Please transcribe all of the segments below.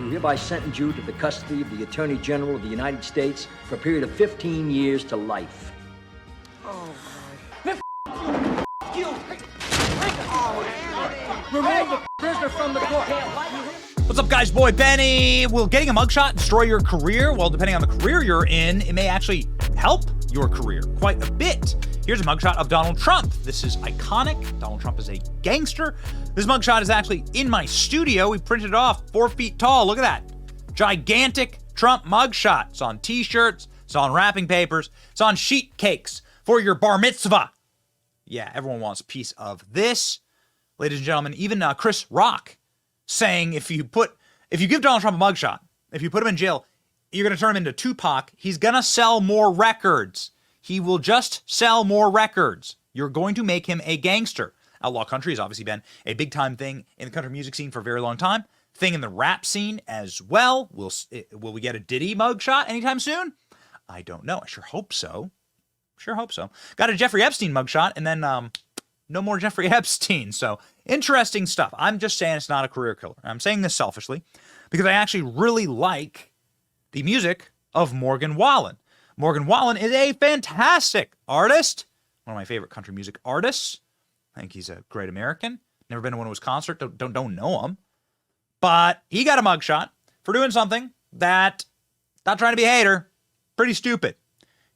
do hereby sentence you to the custody of the Attorney General of the United States for a period of 15 years to life. Oh, Then you! Remove the prisoner from the court. What's up, guys? Boy Benny. Will getting a mugshot destroy your career? Well, depending on the career you're in, it may actually help your career quite a bit. Here's a mugshot of Donald Trump. This is iconic. Donald Trump is a gangster. This mugshot is actually in my studio. We printed it off 4 feet tall. Look at that. Gigantic Trump mugshot. It's on t-shirts. It's on wrapping papers. It's on sheet cakes for your bar mitzvah. Yeah, everyone wants a piece of this. Ladies and gentlemen, even Chris Rock saying if you give Donald Trump a mugshot, if you put him in jail, you're going to turn him into Tupac. He's going to sell more records. He will just sell more records. You're going to make him a gangster. Outlaw country has obviously been a big-time thing in the country music scene for a very long time. Thing in the rap scene as well. Will we get a Diddy mugshot anytime soon? I don't know. I sure hope so. Sure hope so. Got a Jeffrey Epstein mugshot, and then no more Jeffrey Epstein. So interesting stuff. I'm just saying it's not a career killer. I'm saying this selfishly because I actually really like the music of Morgan Wallen. Morgan Wallen is a fantastic artist. One of my favorite country music artists. I think he's a great American. Never been to one of his concerts. Don't know him. But he got a mugshot for doing something that, not trying to be a hater, pretty stupid.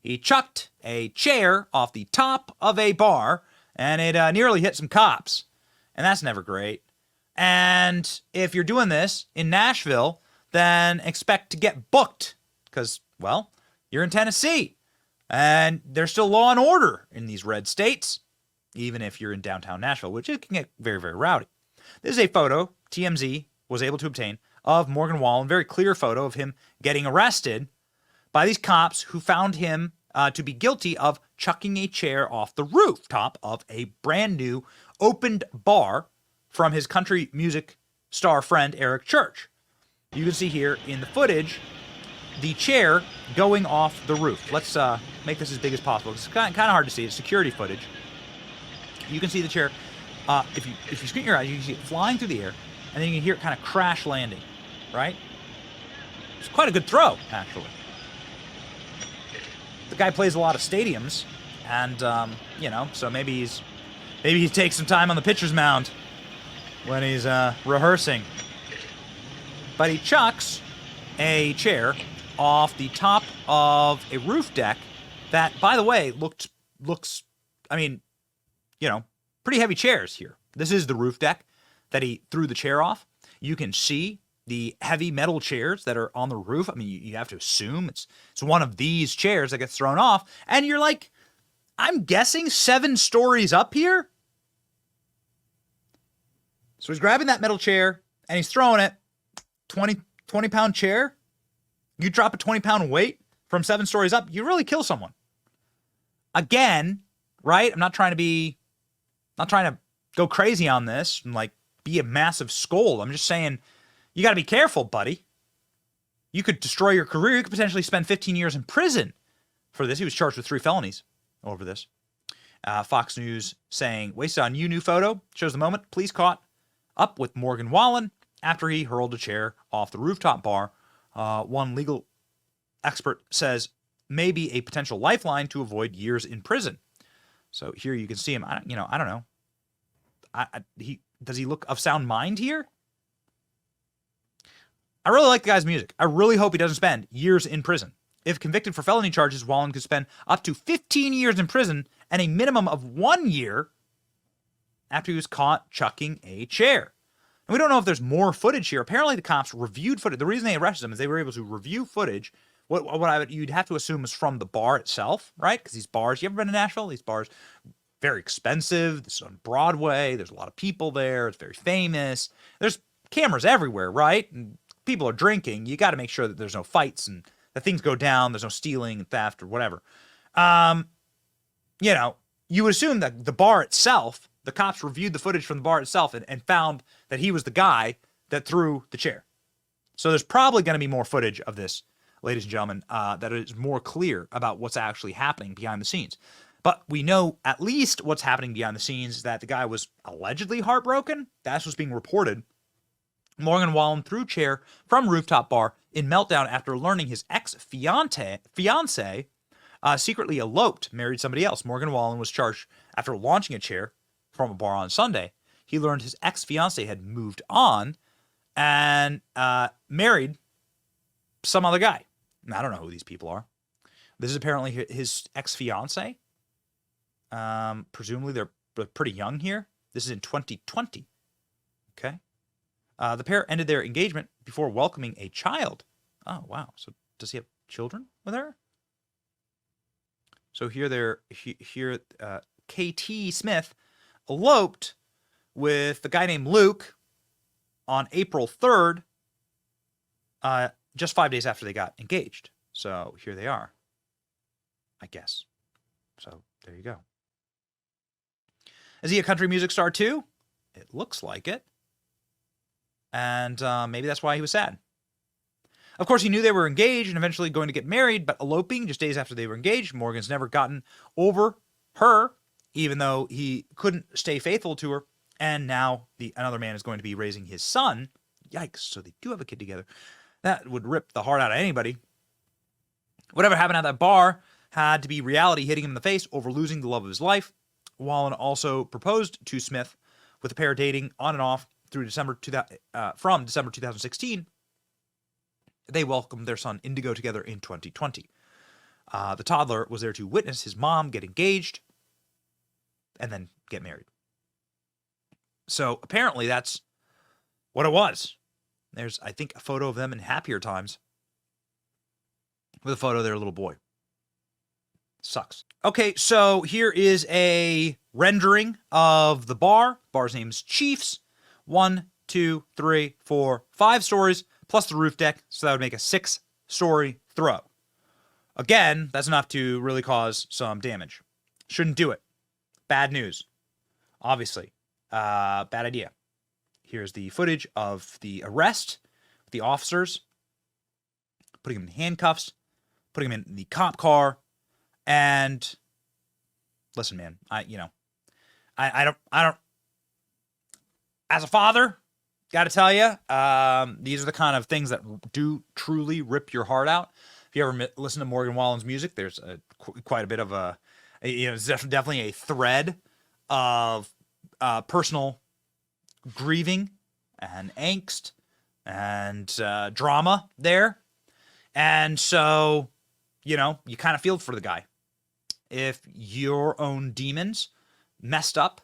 He chucked a chair off the top of a bar, and it nearly hit some cops. And that's never great. And if you're doing this in Nashville, then expect to get booked. Because, well, you're in Tennessee. And there's still law and order in these red states, even if you're in downtown Nashville, which it can get very, very rowdy. This is a photo TMZ was able to obtain of Morgan Wallen. Very clear photo of him getting arrested by these cops who found him to be guilty of chucking a chair off the rooftop of a brand new opened bar from his country music star friend Eric Church. You can see here in the footage the chair going off the roof. Let's make this as big as possible. It's kind of hard to see. It's security footage. You can see the chair. If you squint your eyes, you can see it flying through the air, and then you can hear it kind of crash landing, right? It's quite a good throw, actually. The guy plays a lot of stadiums, and so maybe he takes some time on the pitcher's mound when he's rehearsing. But he chucks a chair off the top of a roof deck that, by the way, looks, pretty heavy chairs here. This is the roof deck that he threw the chair off. You can see the heavy metal chairs that are on the roof. I mean, you have to assume it's one of these chairs that gets thrown off. And you're like, I'm guessing 7 stories up here? So he's grabbing that metal chair and he's throwing it. 20-pound chair? You drop a 20-pound weight from 7 stories up, you really kill someone. Again, right? I'm not trying to go crazy on this and like be a massive scold. I'm just saying, you got to be careful, buddy. You could destroy your career. You could potentially spend 15 years in prison for this. He was charged with 3 felonies over this. Fox News saying, wasted on you, new photo. Shows the moment. Police caught up with Morgan Wallen after he hurled a chair off the rooftop bar. One legal expert says maybe a potential lifeline to avoid years in prison. So here you can see him. I don't know. Does he look of sound mind here? I really like the guy's music. I really hope he doesn't spend years in prison. If convicted for felony charges, Wallen could spend up to 15 years in prison and a minimum of 1 year after he was caught chucking a chair. And we don't know if there's more footage here. Apparently the cops reviewed footage. The reason they arrested him is they were able to review footage. You'd have to assume is from the bar itself, right? Because these bars, you ever been to Nashville? These bars, very expensive. This is on Broadway. There's a lot of people there. It's very famous. There's cameras everywhere, right? And people are drinking. You got to make sure that there's no fights and that things go down. There's no stealing and theft or whatever. You would assume that the bar itself, the cops reviewed the footage from the bar itself and found that he was the guy that threw the chair. So there's probably going to be more footage of this, ladies and gentlemen, that is more clear about what's actually happening behind the scenes. But we know at least what's happening behind the scenes is that the guy was allegedly heartbroken. That's what's being reported Morgan Wallen threw chair from Rooftop bar in meltdown after learning his ex-fiance secretly eloped, married somebody else. Morgan Wallen was charged after launching a chair from a bar on Sunday. He learned his ex-fiance had moved on and married some other guy. I don't know who these people are. This is apparently his ex-fiance. Presumably they're pretty young here. This is in 2020. Okay. The pair ended their engagement before welcoming a child. Oh, wow. So does he have children with her? So here KT Smith eloped with the guy named Luke on April 3rd, just 5 days after they got engaged. So here they are, I guess. So there you go. Is he a country music star too? It looks like it. And maybe that's why he was sad. Of course, he knew they were engaged and eventually going to get married, but eloping just days after they were engaged, Morgan's never gotten over her, even though he couldn't stay faithful to her. And now another man is going to be raising his son. Yikes. So they do have a kid together. That would rip the heart out of anybody. Whatever happened at that bar had to be reality hitting him in the face over losing the love of his life. Wallen also proposed to Smith, with the pair dating on and off through from December 2016. They welcomed their son Indigo together in 2020. The toddler was there to witness his mom get engaged and then get married. So apparently that's what it was. There's, I think, a photo of them in happier times with a photo of their little boy. Sucks. Okay, so here is a rendering of the bar. Bar's name's Chiefs. 1, 2, 3, 4, 5 stories, plus the roof deck, so that would make a 6-story throw. Again, that's enough to really cause some damage. Shouldn't do it. Bad news. Obviously. Bad idea. Here's the footage of the arrest, the officers putting him in handcuffs, putting him in the cop car, and listen, man, I don't, as a father, got to tell you, these are the kind of things that do truly rip your heart out. If you ever listen to Morgan Wallen's music, there's quite a bit of it's definitely a thread of personal grieving and angst and drama there. And so, you kind of feel for the guy. If your own demons messed up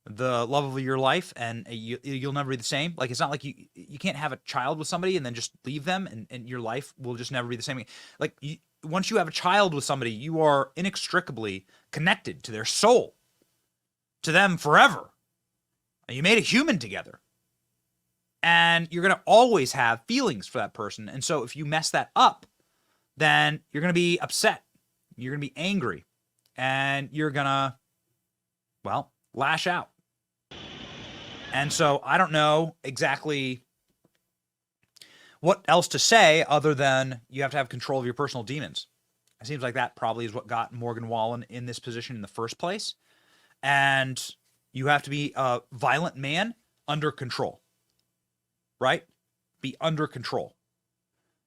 the love of your life and you'll never be the same. Like, it's not like you can't have a child with somebody and then just leave them and your life will just never be the same. Like, once you have a child with somebody, you are inextricably connected to their soul, to them forever. You made a human together. And you're going to always have feelings for that person. And so if you mess that up, then you're going to be upset. You're going to be angry. And you're going to, lash out. And so I don't know exactly what else to say other than you have to have control of your personal demons. It seems like that probably is what got Morgan Wallen in this position in the first place. And you have to be a violent man under control, right? Be under control.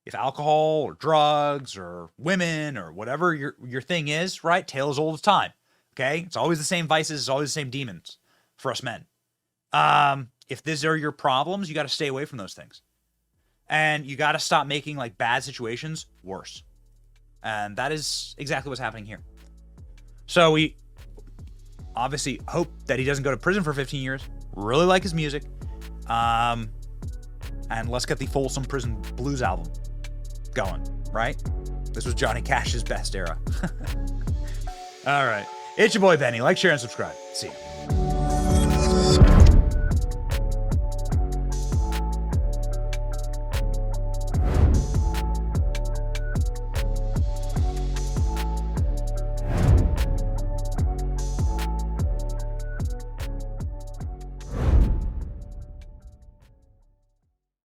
If alcohol or drugs or women or whatever your thing is, right? Tale as old as time, okay? It's always the same vices. It's always the same demons for us men. If these are your problems, you got to stay away from those things. And you got to stop making like bad situations worse. And that is exactly what's happening here. So we obviously hope that he doesn't go to prison for 15 years. Really like his music. And let's get the Folsom Prison Blues album going, right? This was Johnny Cash's best era. All right. It's your boy Benny. Like, share, and subscribe. See ya.